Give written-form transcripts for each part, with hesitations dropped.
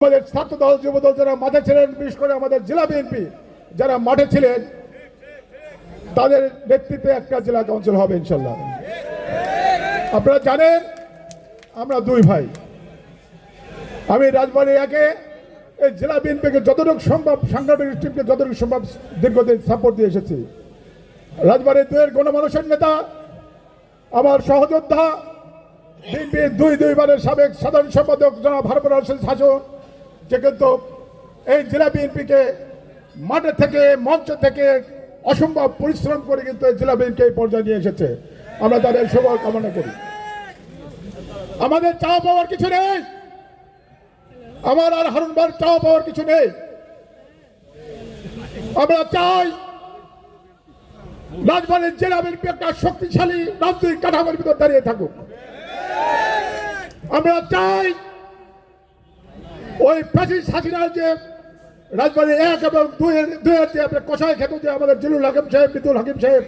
আমাদের ছাত্র দল যুব দল যারা মাঠে ছিলেন, বিশেষ করে আমাদের জেলা বিএনপি যারা মাঠে ছিলেন, তাদের নেতৃত্বে একটা জেলা কাউন্সিল হবে ইনশাল্লাহ। আপনারা জানেন আমরা দুই ভাই। আমি রাজবাড়ী একে এই জেলা বিএনপিকে যতটুকু সম্ভব, সাংগঠনিক টিমকে যতটুকু সম্ভব দীর্ঘদিন সাপোর্ট দিয়ে এসেছি। রাজবাড়ী দুইয়ের গণমানুষের নেতা, আমার সহযোদ্ধা, বিএনপির দুইবারের সাবেক সাধারণ সম্পাদক জনাব হারুন রশিদ হাসন, যে কিন্তু এই জেলা বিএনপিকে মাঠে থেকে মঞ্চ থেকে অসম্ভব পরিশ্রম করে কিন্তু এই জেলা বিএনপি এই পর্যায়ে নিয়ে এসেছে। আমরা তাদের শুভ কামনা করি। আমাদের চাওয়া পাওয়ার কিছু নেই, আমার আর হারুন ভাইয়ের চাওয়া পাওয়ার কিছু নেই। আমরা চাই রাজবাড়ীর জেলা বিএনপি একটা শক্তিশালী রাজনৈতিক কাঠামোর ভিতর দাঁড়িয়ে থাকুক। আমরা চাই ওই ফ্যাসিস্ট হাসিনার যে রাজবাড়ী 1 এবং 2-এর যে আপনার কষায় খেত যে আমাদের জিলুল হাকিম সাহেব, বিতুল হাকিম সাহেব,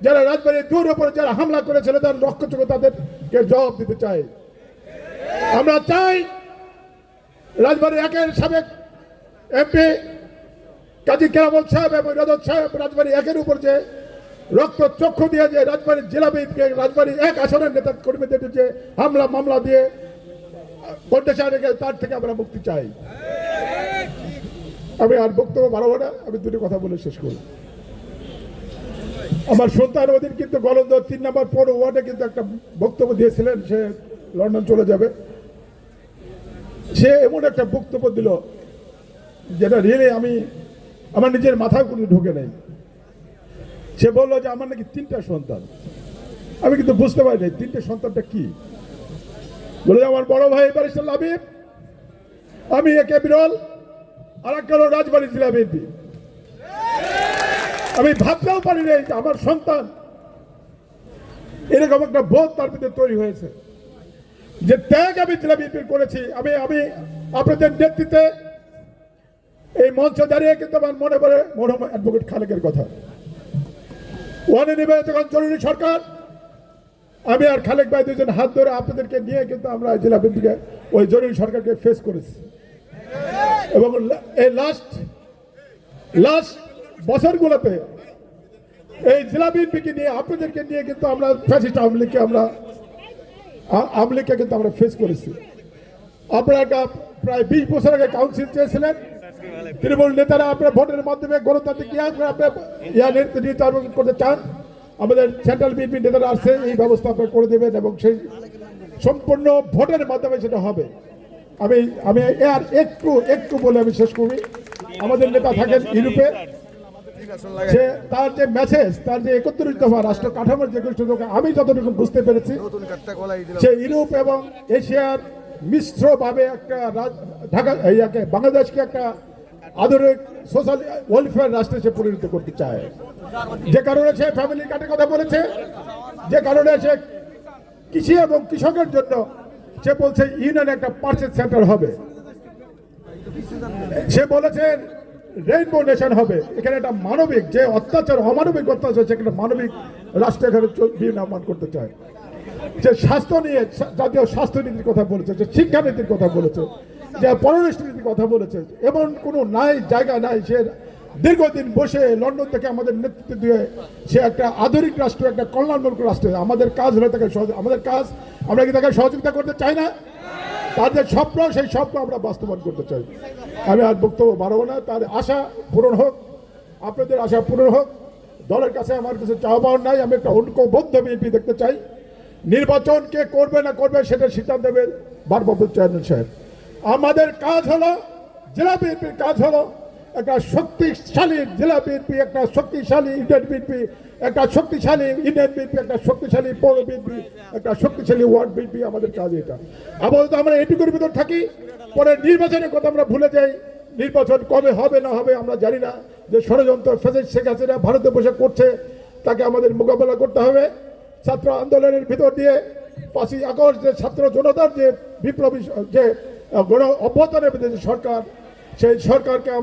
যারা রাজবাড়ী 2-এর উপরে যারা হামলা করেছিল, তার রক্ষযোগ্য তাদেরকে জবাব দিতে চাই। আমরা চাই রাজবাড়ী 1-এর সাবেক এমপি কাজী কেরামত সাহেব এবং রজত সাহেব রাজবাড়ী 1-এর উপর যে রক্ত চক্ষু দিয়ে যে রাজবাড়ীর জেলা বিএনপি রাজবাড়ী 1 আসনের নেতা কর্মীদের যে হামলা মামলা দিয়ে কন্টেশন রেখে, তার থেকে আমরা মুক্তি চাই। আমি আর বক্তব্য বাড়াবো না, আমি দুটো কথা বলে শেষ করব। আমার সন্তান ওদিন কিন্তু গলন্দ 3 নম্বর পৌর ওয়ার্ডে কিন্তু একটা বক্তব্য দিয়েছিলেন, সে লন্ডন চলে যাবে। সে এমন একটা বক্তব্য দিল যেটা রিয়েলি আমার নিজের মাথায় কোনো ঢুকে নেই। সে বললো যে আমার নাকি 3টা সন্তান। আমি কিন্তু বুঝতে পারি নাই 3টে সন্তানটা কি। বলে আমার বড় ভাই ব্যারিস্টার লাবিব, আমি একে বিরল, আর এক হলো রাজবাড়ী জেলা বিএনপি। আমি ভাবতেও পারি নাই যে আমার সন্তান এরকম একটা বোধ তার ভিতরে তৈরি হয়েছে, যে ত্যাগ আমি জেলা বিএনপি করেছি। আমি আপনাদের নেতৃত্বে এই মঞ্চে দাঁড়িয়ে কিন্তু আমার মনে পড়ে মরহুম অ্যাডভোকেট খালেকের কথা। ওয়ানে নেবে যখন জরুরি সরকার, আমি আর খালেক ভাই দুজন হাত ধরে আপনাদেরকে নিয়ে কিন্তু আমরা জেলা বিএনপিকে ওই জরুরি সরকারকে ফেস করেছি। এবং এই লাস্ট বছরগুলোতে এই জেলা বিএনপিকে নিয়ে আপনাদেরকে নিয়ে কিন্তু আমরা ফ্যাসিস্ট আওয়ামী লীগকে কিন্তু আমরা ফেস করেছি। আপনারা প্রায় 20 বছর আগে কাউন্সিল চেয়েছিলেন, তৃণমূল নেতারা আপনার ভোটের মাধ্যমে গণতান্ত্রিক নির্বাচন করতে চান। আমাদের সেন্ট্রাল বিএনপি নেতারা আসছে, এই ব্যবস্থা আপনারা করে দেবেন এবং সেই সম্পূর্ণ ভোটের মাধ্যমে সেটা হবে। আমি আর একটু বলে আমি শেষ করি। আমাদের নেতা থাকেন ইউরোপে, সে তার যে মেসেজ, তার যে 31 দফা রাষ্ট্র কাঠামোর যে আমি যতটুকু বুঝতে পেরেছি, সে ইউরোপ এবং এশিয়ার মিশ্রভাবে একটা বাংলাদেশকে একটা আধুনিক সোশ্যাল ওয়েলফেয়ার রাষ্ট্রে সে পরিণত করতে চায়। যে কারণে সে ফ্যামিলি কার্ডের কথা বলেছে, যে কারণে সে কৃষি এবং কৃষকের জন্য সে বলছে ইউনিয়ন একটা পার্চেস সেন্টার হবে। সে বলেছে রেইনবো নেশন হবে। এখানে একটা মানবিক যে অত্যাচার, অমানবিক অত্যাচার, সেখানে মানবিক রাষ্ট্র এখানে নির্মাণ করতে চায়। যে স্বাস্থ্য নিয়ে জাতীয় স্বাস্থ্য নীতির কথা বলেছে, যে শিক্ষানীতির কথা বলেছে, যে পররাষ্ট্র নীতির কথা বলেছে। এমন কোনো জায়গা নাই। সে দীর্ঘদিন বসে লন্ডন থেকে আমাদের নেতৃত্ব দিয়ে সে একটা আধুনিক রাষ্ট্র, একটা কল্যাণমূলক রাষ্ট্র। আমাদের কাজ হলে তাকে আমরা কি তাকে সহযোগিতা করতে চাই না? তার যে স্বপ্ন, সেই স্বপ্ন আমরা বাস্তবায়ন করতে চাই। আমি আর বক্তব্য বাড়াবো না। তার আশা পূরণ হোক, আপনাদের আশা পূরণ হোক। দলের কাছে আমার কাছে চাওয়া পাওয়ার নাই। আমি একটা ঐক্যবদ্ধ বিএনপি দেখতে চাই। নির্বাচন কে করবে না করবে সেটা সিদ্ধান্ত দেবেন ভারপ্রাপ্ত চেয়ারম্যান সাহেব। আমাদের কাজ হলো, জেলা বিএনপির কাজ হলো একটা শক্তিশালী জেলা বিএনপি, একটা শক্তিশালী ইউনিয়ন বিএনপি, একটা শক্তিশালী ইউনিয়ন বিএনপি, একটা শক্তিশালী পৌর বিএনপি, একটা শক্তিশালী ওয়ার্ড বিএনপি। আমাদের কাজ এটা। আপাতত আমরা এটুকুর ভিতর থাকি, পরে নির্বাচনের কথা আমরা ভুলে যাই। নির্বাচন কবে হবে না হবে আমরা জানি না। যে ষড়যন্ত্র ফ্যাসিস্ট শেখ হাসিনা ভারতে বসে করছে, তাকে আমাদের মোকাবেলা করতে হবে। ছাত্র আন্দোলনের ভিতর দিয়ে 5ই আগস্ট যে ছাত্র জনতার যে বিপ্লবী যে গণ অভ্যুত্থানের সরকার, সেই সরকারকে আমরা